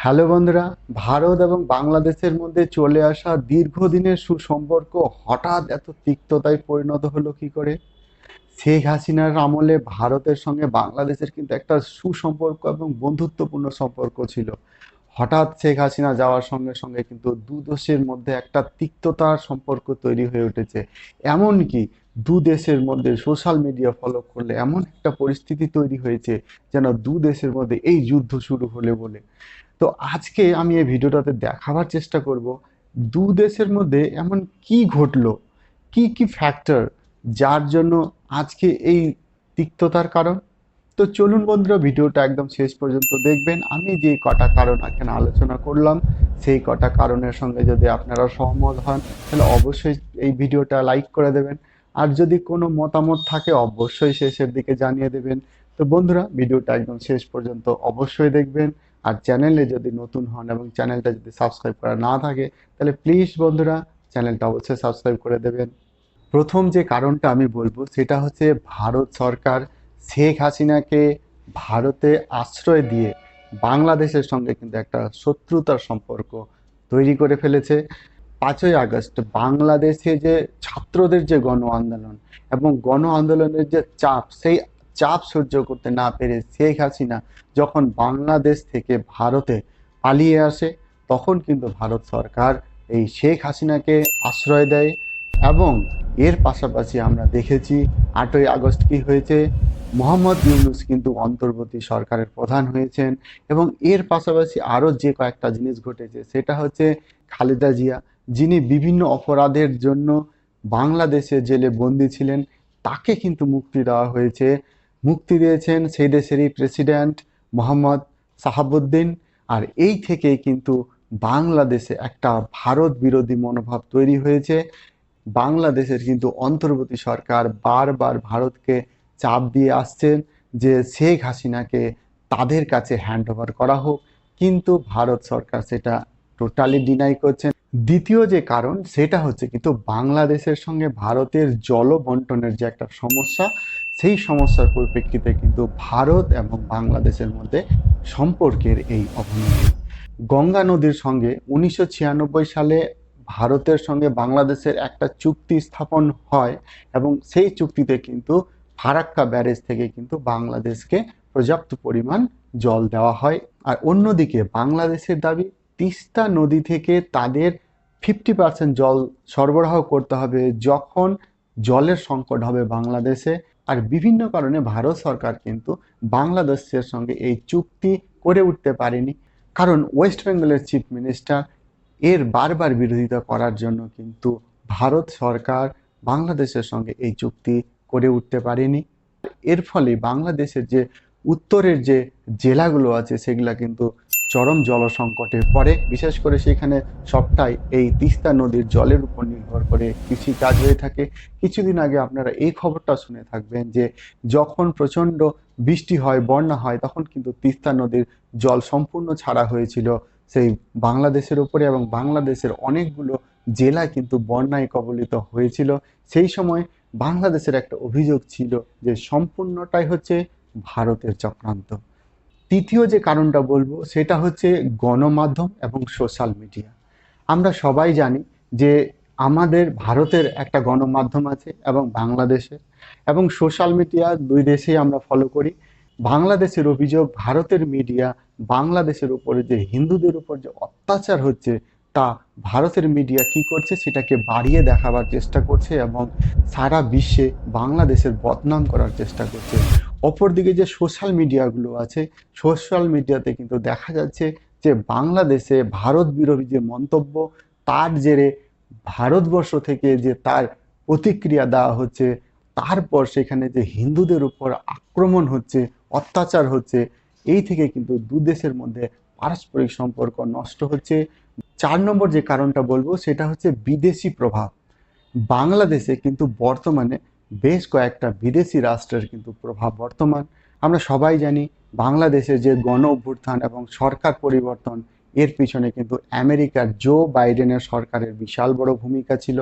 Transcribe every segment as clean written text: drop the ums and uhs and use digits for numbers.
Hello বন্ধুরা, ভারত এবং বাংলাদেশের মধ্যে চলে আসা দীর্ঘদিনের সুসম্পর্ক হঠাৎ এত তিক্ততায় পরিণত হলো কি করে? শেখ হাসিনার আমলে ভারতের সঙ্গে বাংলাদেশের কিন্তু একটা সুসম্পর্ক এবং বন্ধুত্বপূর্ণ সম্পর্ক ছিল। হঠাৎ শেখ হাসিনা যাওয়ার সঙ্গে সঙ্গে কিন্তু দু দেশের মধ্যে একটা তিক্ততার সম্পর্ক তৈরি হয়ে উঠেছে। এমনকি দু দেশের মধ্যে সোশ্যাল মিডিয়া ফলো করলে এমন একটা পরিস্থিতি তৈরি হয়েছে যেন দু দেশের মধ্যে এই যুদ্ধ শুরু হলে বলে। তো আজকে আমি এই ভিডিওটাতে দেখাবার চেষ্টা করব দু দেশের মধ্যে এমন কি ঘটলো, কি কি ফ্যাক্টর যার জন্য আজকে এই তিক্ততার কারণ। তো চলুন বন্ধুরা, ভিডিওটা একদম শেষ পর্যন্ত দেখবেন। আমি যে কটা কারণ এখানে আলোচনা করলাম সেই কটা কারণের সঙ্গে যদি আপনারা সহমত হন তাহলে অবশ্যই এই ভিডিওটা লাইক করে দেবেন। আর যদি কোনো মতামত থাকে অবশ্যই শেষের দিকে জানিয়ে দেবেন। তো বন্ধুরা, ভিডিওটা একদম শেষ পর্যন্ত অবশ্যই দেখবেন। আর চ্যানেলে যদি নতুন হন এবং চ্যানেলটা যদি সাবস্ক্রাইব করা না থাকে তাহলে প্লিজ বন্ধুরা চ্যানেলটা অবশ্যই সাবস্ক্রাইব করে দেবেন। প্রথম যে কারণটা আমি বলবো সেটা হচ্ছে ভারত সরকার শেখ হাসিনাকে ভারতে আশ্রয় দিয়ে বাংলাদেশের সঙ্গে কিন্তু একটা শত্রুতার সম্পর্ক তৈরি করে ফেলেছে। 5ই আগস্ট বাংলাদেশে যে ছাত্রদের যে গণ আন্দোলন এবং গণ আন্দোলনের যে চাপ, সেই চাপ সহ্য করতে না পেরে শেখ হাসিনা যখন বাংলাদেশ থেকে ভারতে পালিয়ে আসে তখন কিন্তু ভারত সরকার এই শেখ হাসিনাকে আশ্রয় দেয়। এবং এর পাশাপাশি আমরা দেখেছি 8ই আগস্ট কি হয়েছে, মোহাম্মদ ইউনূস কিন্তু অন্তর্বর্তী সরকারের প্রধান হয়েছেন। এবং এর পাশাপাশি আরও যে কয়েকটা জিনিস ঘটেছে সেটা হচ্ছে খালেদা জিয়া, যিনি বিভিন্ন অপরাধের জন্য বাংলাদেশে জেলে বন্দী ছিলেন, তাকে কিন্তু মুক্তি দেওয়া হয়েছে। মুক্তি দিয়েছেন সেই দেশেরই প্রেসিডেন্ট মোহাম্মদ সাহাবুদ্দিন। আর এই থেকেই কিন্তু বাংলাদেশে একটা ভারত বিরোধী মনোভাব তৈরি হয়েছে। বাংলাদেশের কিন্তু অন্তর্বর্তী সরকার বারবার ভারতকে চাপ দিয়ে আসছেন যে শেখ হাসিনাকে তাদের কাছে হ্যান্ড ওভার করা হোক, কিন্তু ভারত সরকার সেটা টোটালি ডিনাই করছেন। দ্বিতীয় যে কারণ সেটা হচ্ছে কিন্তু বাংলাদেশের সঙ্গে ভারতের জল বন্টনের যে একটা সমস্যা, সেই সমস্যার পরিপ্রেক্ষিতে কিন্তু ভারত এবং বাংলাদেশের মধ্যে সম্পর্কের এই অবনতি। গঙ্গা নদীর সঙ্গে 1996 সালে ভারতের সঙ্গে বাংলাদেশের একটা চুক্তি স্থাপন হয় এবং সেই চুক্তিতে কিন্তু ফারাক্কা ব্যারেজ থেকে কিন্তু বাংলাদেশকে পর্যাপ্ত পরিমাণ জল দেওয়া হয়। আর অন্যদিকে বাংলাদেশের দাবি তিস্তা নদী থেকে তাদের 50% জল সরবরাহ করতে হবে যখন জলের সংকট হবে বাংলাদেশে। আর বিভিন্ন কারণে ভারত সরকার কিন্তু বাংলাদেশের সঙ্গে এই চুক্তি করে উঠতে পারেনি, কারণ ওয়েস্ট বেঙ্গলের চিফ মিনিস্টার এর বারবার বিরোধিতা করার জন্য কিন্তু ভারত সরকার বাংলাদেশের সঙ্গে এই চুক্তি করে উঠতে পারেনি। এর ফলে বাংলাদেশের যে উত্তরের যে জেলাগুলো আছে সেগুলা কিন্তু চরম জল সংকটে পড়ে। বিশেষ করে সেখানে সবটাই এই তিস্তা নদীর জলের উপর নির্ভর করে কৃষি কাজ হয়ে থাকে। কিছুদিন আগে আপনারা এই খবরটা শুনে থাকবেন যে যখন প্রচণ্ড বৃষ্টি হয়, বন্যা হয়, তখন কিন্তু তিস্তা নদীর জল সম্পূর্ণ ছাড়া হয়েছিল সেই বাংলাদেশের উপরে এবং বাংলাদেশের অনেকগুলো জেলা কিন্তু বন্যায় কবলিত হয়েছিল। সেই সময় বাংলাদেশের একটা অভিযোগ ছিল যে সম্পূর্ণটাই হচ্ছে ভারতের চক্রান্ত। তৃতীয় যে কারণটা বলবো সেটা হচ্ছে গণমাধ্যম এবং সোশ্যাল মিডিয়া। আমরা সবাই জানি যে আমাদের ভারতের একটা গণমাধ্যম আছে এবং বাংলাদেশের, এবং সোশ্যাল মিডিয়া দুই দেশেই আমরা ফলো করি। বাংলাদেশের অভিযোগ ভারতের মিডিয়া বাংলাদেশের উপরে যে হিন্দুদের উপর যে অত্যাচার হচ্ছে তা ভারতের মিডিয়া কি করছে সেটাকে বাড়িয়ে দেখাবার চেষ্টা করছে এবং সারা বিশ্বে বাংলাদেশের বদনাম করার চেষ্টা করছে। অপরদিকে যে সোশ্যাল মিডিয়াগুলো আছে, সোশ্যাল মিডিয়াতে কিন্তু দেখা যাচ্ছে যে বাংলাদেশে ভারত বিরোধী যে মন্তব্য, তার জেরে ভারতবর্ষ থেকে যে তার প্রতিক্রিয়া দেওয়া হচ্ছে, তারপর সেখানে যে হিন্দুদের উপর আক্রমণ হচ্ছে, অত্যাচার হচ্ছে, এই থেকে কিন্তু দু দেশের মধ্যে পারস্পরিক সম্পর্ক নষ্ট হচ্ছে। 4 নম্বর যে কারণটা বলবো সেটা হচ্ছে বিদেশি প্রভাব। বাংলাদেশে কিন্তু বর্তমানে বেশ কয়েকটা বিদেশি রাষ্ট্রের কিন্তু প্রভাব বর্তমান। আমরা সবাই জানি বাংলাদেশে যে গণ অভ্যুত্থান এবং সরকার পরিবর্তন, এর পিছনে কিন্তু আমেরিকার জো বাইডেনের সরকারের বিশাল বড় ভূমিকা ছিল।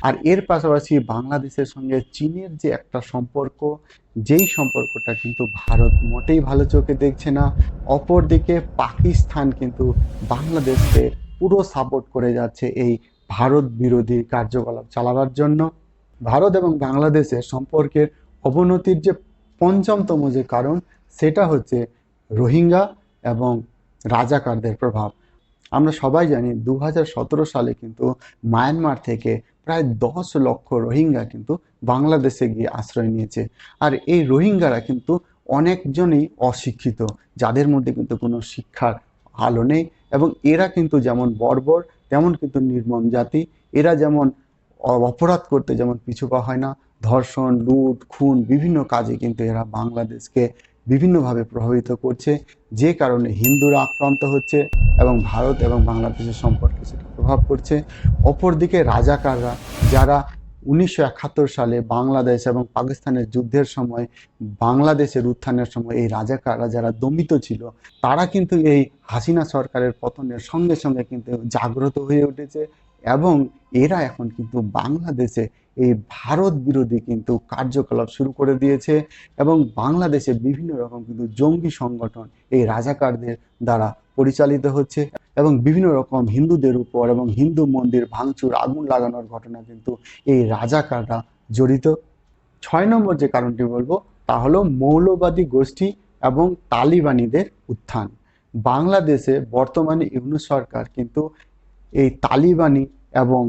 আর এর পাশাপাশি বাংলাদেশের সঙ্গে চীনের যে একটা সম্পর্ক, যেই সম্পর্কটা কিন্তু ভারত মোটেই ভালো চোখে দেখছে না। অপরদিকে পাকিস্তান কিন্তু বাংলাদেশকে পুরো সাপোর্ট করে যাচ্ছে এই ভারত বিরোধী কার্যকলাপ চালাবার জন্য। ভারত এবং বাংলাদেশের সম্পর্কের অবনতির যে পঞ্চমতম যে কারণ, সেটা হচ্ছে রোহিঙ্গা এবং রাজাকারদের প্রভাব। আমরা সবাই জানি 2017 সালে কিন্তু মায়ানমার থেকে প্রায় 10 লক্ষ রোহিঙ্গা কিন্তু বাংলাদেশে গিয়ে আশ্রয় নিয়েছে। আর এই রোহিঙ্গারা কিন্তু অনেকজনই অশিক্ষিত, যাদের মধ্যে কিন্তু কোনো শিক্ষার আলো নেই, এবং এরা কিন্তু যেমন বর্বর তেমন কিন্তু নির্মম জাতি। এরা যেমন অপরাধ করতে যেমন পিছু পা হয় না, ধর্ষণ, লুট, খুন বিভিন্ন কাজে কিন্তু এরা বাংলাদেশকে বিভিন্নভাবে প্রভাবিত করছে, যে কারণে হিন্দুরা আক্রান্ত হচ্ছে এবং ভারত এবং বাংলাদেশের সম্পর্কে সেটা প্রভাব পড়ছে। অপরদিকে রাজাকাররা, যারা 1971 সালে বাংলাদেশ এবং পাকিস্তানের যুদ্ধের সময় বাংলাদেশের উত্থানের সময় এই রাজাকাররা যারা দমিত ছিল, তারা কিন্তু এই হাসিনা সরকারের পতনের সঙ্গে সঙ্গে কিন্তু জাগ্রত হয়ে উঠেছে, এবং এরা এখন কিন্তু বাংলাদেশে এই ভারত বিরোধী কিন্তু কার্যকলাপ শুরু করে দিয়েছে, এবং বাংলাদেশে বিভিন্ন রকম কিন্তু জঙ্গি সংগঠন এই রাজাকারদের দ্বারা পরিচালিত হচ্ছে, এবং বিভিন্ন রকম হিন্দুদের উপর এবং হিন্দু মন্দির ভাঙচুর, আগুন লাগানোর ঘটনা কিন্তু এই রাজাকাররা জড়িত। 6 নম্বর যে কারণটি বলবো তা হলো মৌলবাদী গোষ্ঠী এবং তালিবানিদের উত্থান। বাংলাদেশে বর্তমানে ইউনূস সরকার কিন্তু এই তালিবানি এবং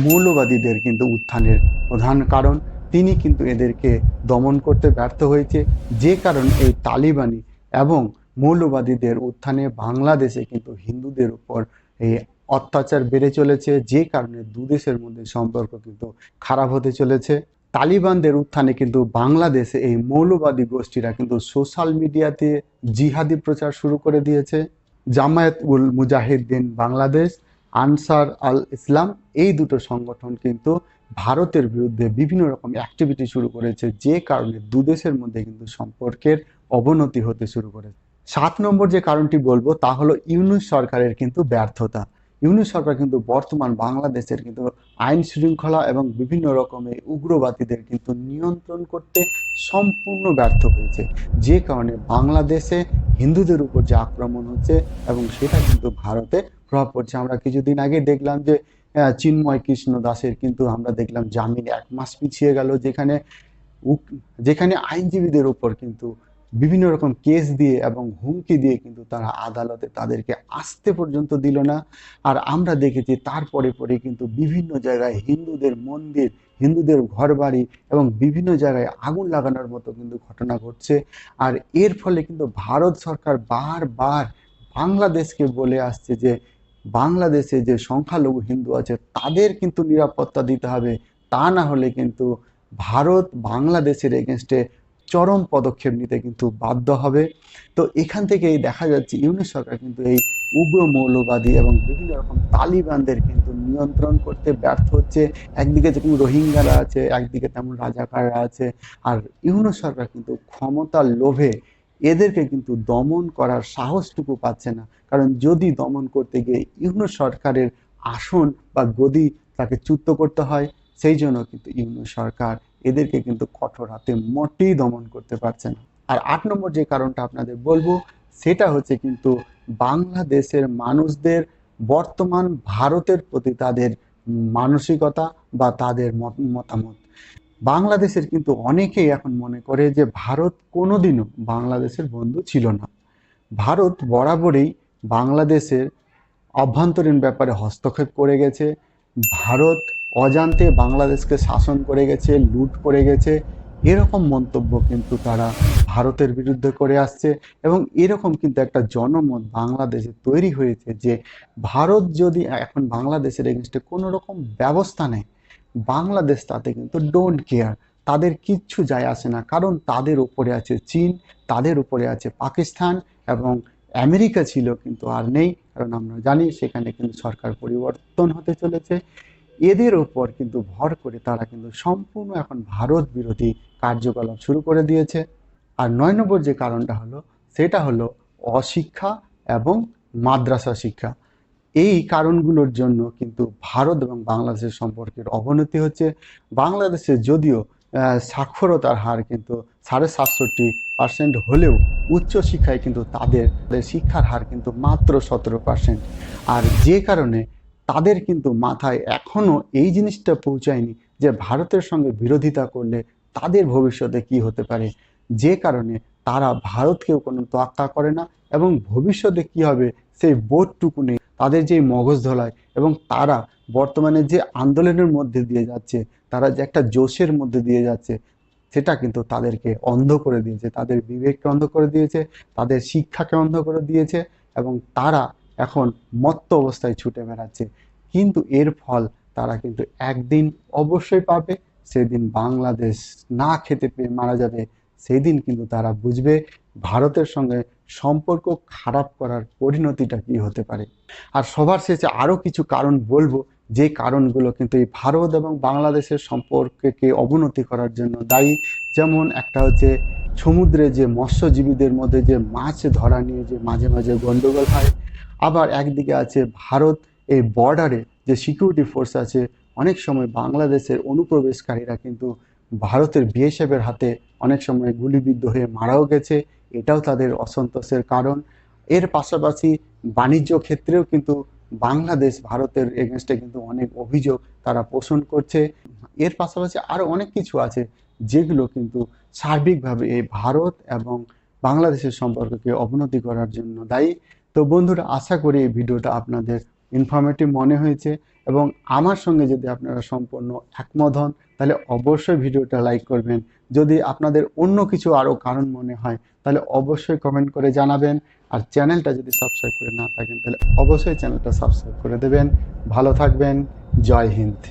মৌলবাদীদের কিন্তু উত্থানের প্রধান কারণ। তিনি কিন্তু এদেরকে দমন করতে ব্যর্থ হয়েছে, যে কারণে এই তালিবানি এবং মৌলবাদীদের উত্থানে বাংলাদেশে কিন্তু হিন্দুদের উপর এই অত্যাচার বেড়ে চলেছে, যে কারণে দুদেশের মধ্যে সম্পর্ক কিন্তু খারাপ হতে চলেছে। তালিবানদের উত্থানে কিন্তু বাংলাদেশে এই মৌলবাদী গোষ্ঠীরা কিন্তু সোশ্যাল মিডিয়াতে জিহাদি প্রচার শুরু করে দিয়েছে। জামায়াত উল মুজাহিদ্দিন বাংলাদেশ, আনসার আল ইসলাম, এই দুটো সংগঠন কিন্তু ভারতের বিরুদ্ধে বিভিন্ন রকম অ্যাক্টিভিটি শুরু করেছে, যে কারণে দুদেশের মধ্যে কিন্তু সম্পর্কের অবনতি হতে শুরু করেছে। 7 নম্বর যে কারণটি বলবো তা হলো ইউনূস সরকারের কিন্তু ব্যর্থতা। ইউনূস সরকার কিন্তু বর্তমান বাংলাদেশের কিন্তু আইন শৃঙ্খলা এবং বিভিন্ন রকমের উগ্রবাদীদের কিন্তু নিয়ন্ত্রণ করতে সম্পূর্ণ ব্যর্থ হয়েছে, যে কারণে বাংলাদেশে হিন্দুদের উপর যে আক্রমণ হচ্ছে এবং সেটা কিন্তু ভারতে প্রভাব পড়ছে। আমরা কিছুদিন আগে দেখলাম যে চিন্ময় কৃষ্ণ দাসের কিন্তু আমরা দেখলাম জামিন 1 মাস পিছিয়ে গেল, যেখানে আইনজীবীদের উপর কিন্তু বিভিন্ন রকম কেস দিয়ে এবং হুমকি দিয়ে কিন্তু তারা আদালতে তাদেরকে আসতে পর্যন্ত দিল না। আর আমরা দেখেছি তারপরে পরে কিন্তু বিভিন্ন জায়গায় হিন্দুদের মন্দির, হিন্দুদের ঘরবাড়ি এবং বিভিন্ন জায়গায় আগুন লাগানোর মতো কিন্তু ঘটনা ঘটছে। আর এর ফলে কিন্তু ভারত সরকার বারবার বাংলাদেশকে বলে আসছে যে বাংলাদেশে যে সংখ্যালঘু হিন্দু আছে তাদের কিন্তু নিরাপত্তা দিতে হবে, তা না হলে কিন্তু ভারত বাংলাদেশের এগেনস্টে চরম পদক্ষেপ নিতে কিন্তু বাধ্য হবে। তো এখান থেকেই দেখা যাচ্ছে ইউনূস সরকার কিন্তু এই উগ্র মৌলবাদী এবং বিভিন্ন রকম তালিবানদের কিন্তু নিয়ন্ত্রণ করতে ব্যর্থ হচ্ছে। একদিকে যেমন রোহিঙ্গারা আছে, একদিকে তেমন রাজাকাররা আছে। আর ইউনূস সরকার কিন্তু ক্ষমতার লোভে এদেরকে কিন্তু দমন করার সাহসটুকু পাচ্ছে না, কারণ যদি দমন করতে গিয়ে ইউনূস সরকারের আসন বা গদি তাকে চ্যুত করতে হয়, সেই জন্য কিন্তু ইউনূস সরকার এদেরকে কিন্তু কঠোর হাতে মোটেই দমন করতে পারছে না। আর 8 নম্বর যে কারণটা আপনাদের বলবো সেটা হচ্ছে কিন্তু বাংলাদেশের মানুষদের বর্তমান ভারতের প্রতি তাদের মানসিকতা বা তাদের মতামত। বাংলাদেশের কিন্তু অনেকেই এখন মনে করে যে ভারত কোনোদিনও বাংলাদেশের বন্ধু ছিল না। ভারত বরাবরই বাংলাদেশের অভ্যন্তরীণ ব্যাপারে হস্তক্ষেপ করে গেছে। ভারত অজান্তে বাংলাদেশকে শাসন করে গেছে, লুট করে গেছে, এরকম মন্তব্য কিন্তু তারা ভারতের বিরুদ্ধে করে আসছে। এবং এরকম কিন্তু একটা জনমত বাংলাদেশে তৈরি হয়েছে যে ভারত যদি এখন বাংলাদেশের এগেনস্টে কোনো রকম ব্যবস্থা নেয়, বাংলাদেশ তাতে কিন্তু ডোন্ট কেয়ার, তাদের কিচ্ছু যায় আসে না, কারণ তাদের উপরে আছে চীন, তাদের উপরে আছে পাকিস্তান, এবং আমেরিকা ছিল কিন্তু আর নেই, কারণ আমরা জানি সেখানে কিন্তু সরকার পরিবর্তন হতে চলেছে। এদের ওপর কিন্তু ভর করে তারা কিন্তু সম্পূর্ণ এখন ভারত বিরোধী কার্যকলাপ শুরু করে দিয়েছে। আর 9 নম্বর যে কারণটা হলো সেটা হলো অশিক্ষা এবং মাদ্রাসা শিক্ষা, এই কারণগুলোর জন্য কিন্তু ভারত এবং বাংলাদেশের সম্পর্কের অবনতি হচ্ছে। বাংলাদেশে যদিও সাক্ষরতার হার কিন্তু 67% হলেও উচ্চশিক্ষায় কিন্তু তাদের শিক্ষার হার কিন্তু মাত্র 17%। আর যে কারণে তাদের কিন্তু মাথায় এখনও এই জিনিসটা পৌঁছায়নি যে ভারতের সঙ্গে বিরোধিতা করলে তাদের ভবিষ্যতে কি হতে পারে, যে কারণে তারা ভারতকেও কোনো তোয়াক্কা করে না এবং ভবিষ্যতে কি হবে সেই বোধটুকু নেই তাদের, যে মগজ ধোলায়। এবং তারা বর্তমানে যে আন্দোলনের মধ্যে দিয়ে যাচ্ছে, তারা যে একটা জোশের মধ্যে দিয়ে যাচ্ছে, সেটা কিন্তু তাদেরকে অন্ধ করে দিয়েছে, তাদের বিবেককে অন্ধ করে দিয়েছে, তাদের শিক্ষাকে অন্ধ করে দিয়েছে এবং তারা এখন মত্ত অবস্থায় ছুটে বেড়াচ্ছে। কিন্তু এর ফল তারা কিন্তু একদিন অবশ্যই পাবে। সেদিন বাংলাদেশ না খেতে পেয়ে মারা যাবে, সেই দিন কিন্তু তারা বুঝবে ভারতের সঙ্গে সম্পর্ক খারাপ করার পরিণতিটা কি হতে পারে। আর সবার শেষে আরও কিছু কারণ বলবো, যে কারণগুলো কিন্তু এই ভারত এবং বাংলাদেশের সম্পর্ককে অবনতি করার জন্য দায়ী। যেমন একটা হচ্ছে সমুদ্রে যে মৎস্যজীবীদের মধ্যে যে মাছ ধরা নিয়ে যে মাঝে মাঝে গন্ডগোল হয়। আবার একদিকে আছে ভারত, এই বর্ডারে যে সিকিউরিটি ফোর্স আছে, অনেক সময় বাংলাদেশের অনুপ্রবেশকারীরা কিন্তু ভারতের বিএসএফের হাতে অনেক সময় গুলিবিদ্ধ হয়ে মারাও গেছে, এটাও তাদের অসন্তোষের কারণ। এর পাশাপাশি বাণিজ্য ক্ষেত্রেও কিন্তু বাংলাদেশ ভারতের এগেনস্টে কিন্তু অনেক অভিযোগ তারা পোষণ করছে। এর পাশাপাশি আরও অনেক কিছু আছে যেগুলো কিন্তু সার্বিকভাবে এই ভারত এবং বাংলাদেশের সম্পর্ককে অবনতি করার জন্য দায়ী। তো বন্ধুরা, আশা করি এই ভিডিওটা আপনাদের ইনফরমেটিভ মনে হয়েছে এবং আমার সঙ্গে যদি আপনারা সম্পূর্ণ একমত হন তাহলে অবশ্যই ভিডিওটা লাইক করবেন। যদি আপনাদের অন্য কিছু আরও কারণ মনে হয় তাহলে অবশ্যই কমেন্ট করে জানাবেন। আর চ্যানেলটা যদি সাবস্ক্রাইব করে না থাকেন তাহলে অবশ্যই চ্যানেলটা সাবস্ক্রাইব করে দেবেন। ভালো থাকবেন। জয় হিন্দ।